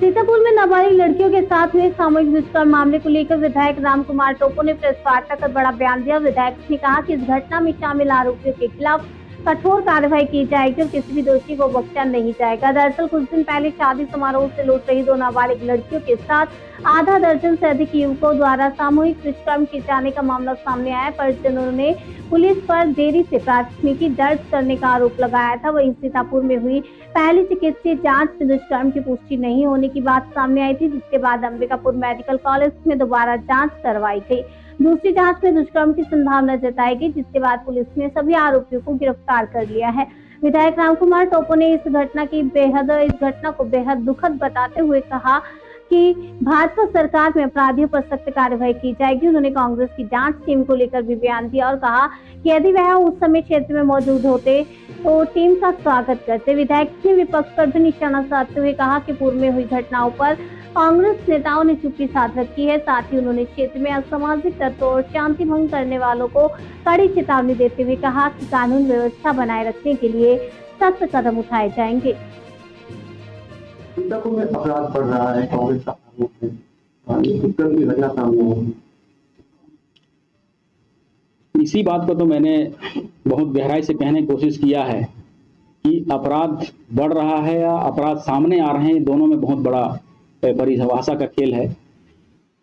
सीतापुर में नाबालिग लड़कियों के साथ हुए सामूहिक दुष्कर्म मामले को लेकर विधायक रामकुमार टोपो ने प्रेस वार्ता कर बड़ा बयान दिया। विधायक ने कहा कि इस घटना में शामिल आरोपियों के खिलाफ कठोर कार्रवाई की जाएगी और किसी भी दोषी को बख्शा नहीं जाएगा। दरअसल कुछ दिन पहले शादी समारोह से लौट रही दो नाबालिग लड़कियों के साथ आधा दर्जन से अधिक युवकों द्वारा सामूहिक दुष्कर्म किए जाने का मामला सामने आया। परिजनों ने पुलिस पर देरी से प्राथमिकी दर्ज करने का आरोप लगाया था। वहीं सीतापुर में हुई पहली चिकित्सीय जांच में दुष्कर्म की पुष्टि नहीं होने की बात सामने आई थी, जिसके बाद अंबिकापुर मेडिकल कॉलेज में दोबारा जांच करवाई गई। दूसरी जांच में दुष्कर्म की संभावना जताई गई, जिसके बाद पुलिस ने सभी आरोपियों को गिरफ्तार कर लिया है। विधायक रामकुमार टोपो ने इस घटना को बेहद दुखद बताते हुए कहा कि भाजपा सरकार में अपराधियों पर सख्त कार्रवाई की जाएगी। उन्होंने कांग्रेस की जांच टीम को लेकर भी बयान दिया और कहा कि यदि वह उस समय क्षेत्र में मौजूद होते तो टीम का स्वागत करते। विधायक ने विपक्ष पर भी निशाना साधते हुए कहा कि पूर्व में हुई घटनाओं पर कांग्रेस नेताओं ने चुप्पी साध रखी है। साथ ही उन्होंने क्षेत्र में असामाजिक तत्वों और शांति भंग करने वालों को कड़ी चेतावनी देते हुए कहा कि कानून व्यवस्था बनाए रखने के लिए सख्त कदम उठाए जाएंगे। सीतापुर में अपराध बढ़ रहा है, कांग्रेस का आरोप है, दुष्कर्म की घटना सामने आई। इसी बात को तो मैंने बहुत गहराई से कहने की कोशिश किया है कि अपराध बढ़ रहा है या अपराध सामने आ रहे हैं, दोनों में बहुत बड़ा परिभाषा का खेल है।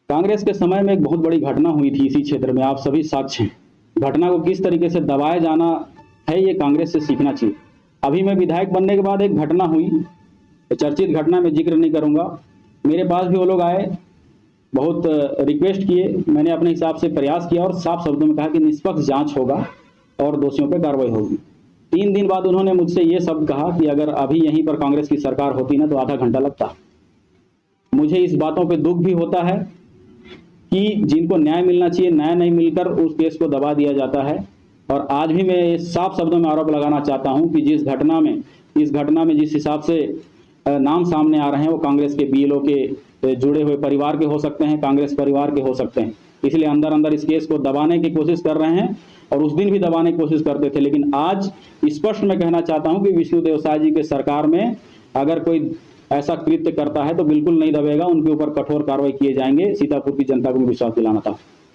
कांग्रेस के समय में एक बहुत बड़ी घटना हुई थी इसी क्षेत्र में, आप सभी साक्ष्य हैं। घटना को किस तरीके से दबाया जाना है, ये कांग्रेस से सीखना चाहिए। अभी मैं विधायक बनने के बाद एक घटना हुई, चर्चित घटना में जिक्र नहीं करूंगा। मेरे पास भी वो लोग आए, बहुत रिक्वेस्ट किए, मैंने अपने हिसाब से प्रयास किया और साफ शब्दों में कहा कि निष्पक्ष जांच होगा और दोषियों पर कार्रवाई होगी। 3 दिन बाद उन्होंने मुझसे ये शब्द कहा कि अगर अभी यहीं पर कांग्रेस की सरकार होती ना तो आधा घंटा लगता। मुझे इस बातों पे दुख भी होता है कि जिनको न्याय मिलना चाहिए न्याय नहीं मिलकर उस केस को दबा दिया जाता है। और आज भी मैं साफ शब्दों में आरोप लगाना चाहता हूं कि इस घटना में जिस हिसाब से नाम सामने आ रहे हैं वो कांग्रेस के बीएलओ के जुड़े हुए परिवार के हो सकते हैं, कांग्रेस परिवार के हो सकते हैं। इसलिए अंदर अंदर इस केस को दबाने की कोशिश कर रहे हैं और उस दिन भी दबाने की कोशिश करते थे। लेकिन आज स्पष्ट मैं कहना चाहता हूं कि विष्णुदेव साय जी के सरकार में अगर कोई ऐसा कृत्य करता है तो बिल्कुल नहीं दबेगा, उनके ऊपर कठोर कार्रवाई किए जाएंगे। सीतापुर की जनता को विश्वास दिलाना था।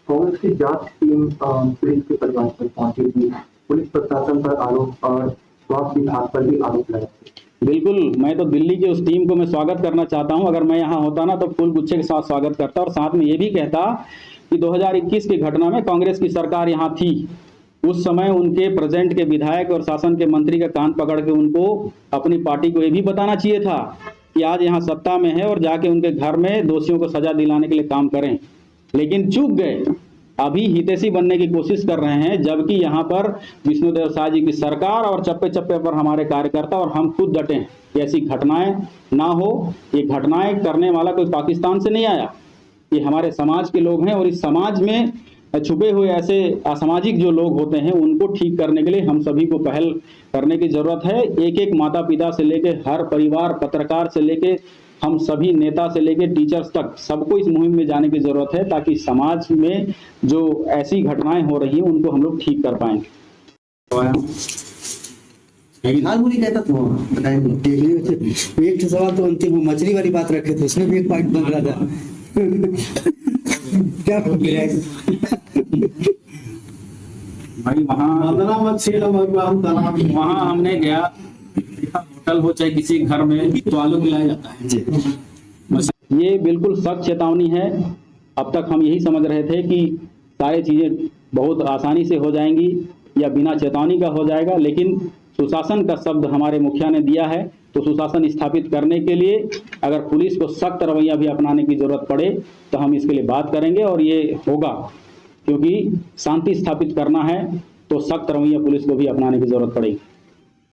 कांग्रेस की जांच टीम पुलिस के परिवार पर पहुंची थी, पुलिस प्रशासन पर आरोप और स्वास्थ्य विभाग पर भी आरोप लगाए। बिल्कुल, मैं तो दिल्ली की उस टीम को मैं स्वागत करना चाहता हूं। अगर मैं यहाँ होता ना तो फूल गुच्छे के साथ स्वागत करता और साथ में ये भी कहता कि 2021 की घटना में कांग्रेस की सरकार यहाँ थी। उस समय उनके प्रेजेंट के विधायक और शासन के मंत्री का कान पकड़ के उनको अपनी पार्टी को ये भी बताना चाहिए था कि आज यहाँ सत्ता में है और जाके उनके घर में दोषियों को सजा दिलाने के लिए काम करें, लेकिन चूक गए। अभी हितैषी बनने की कोशिश कर रहे हैं, जबकि यहाँ पर विष्णुदेव साय जी की सरकार और चप्पे चप्पे पर हमारे कार्यकर्ता और हम खुद डटे हैं कि ऐसी घटनाएं ना हो। ये घटनाएं करने वाला कोई पाकिस्तान से नहीं आया, ये हमारे समाज के लोग हैं और इस समाज में छुपे हुए ऐसे असामाजिक जो लोग होते हैं उनको ठीक करने के लिए हम सभी को पहल करने की जरूरत है। एक एक माता पिता से लेके हर परिवार, पत्रकार से लेके हम सभी नेता से लेके टीचर्स तक सबको इस मुहिम में जाने की जरूरत है, ताकि समाज में जो ऐसी घटनाएं हो रही हैं उनको हम लोग ठीक कर पाएंगे। कहता तो एक सवाल तो अंतिम मछली वाली बात रखे थे, उसमें भी एक पॉइंट बन रहा था। क्या भाई वहाँ हमने गया, होटल हो चाहे किसी घर में तो आलू मिलाया जाता है। ये बिल्कुल सख्त चेतावनी है। अब तक हम यही समझ रहे थे कि सारी चीजें बहुत आसानी से हो जाएंगी या बिना चेतावनी का हो जाएगा, लेकिन सुशासन का शब्द हमारे मुखिया ने दिया है, तो सुशासन स्थापित करने के लिए अगर पुलिस को सख्त रवैया भी अपनाने की जरूरत पड़े तो हम इसके लिए बात करेंगे और ये होगा, क्योंकि शांति स्थापित करना है तो सख्त रवैया पुलिस को भी अपनाने की जरूरत पड़ेगी।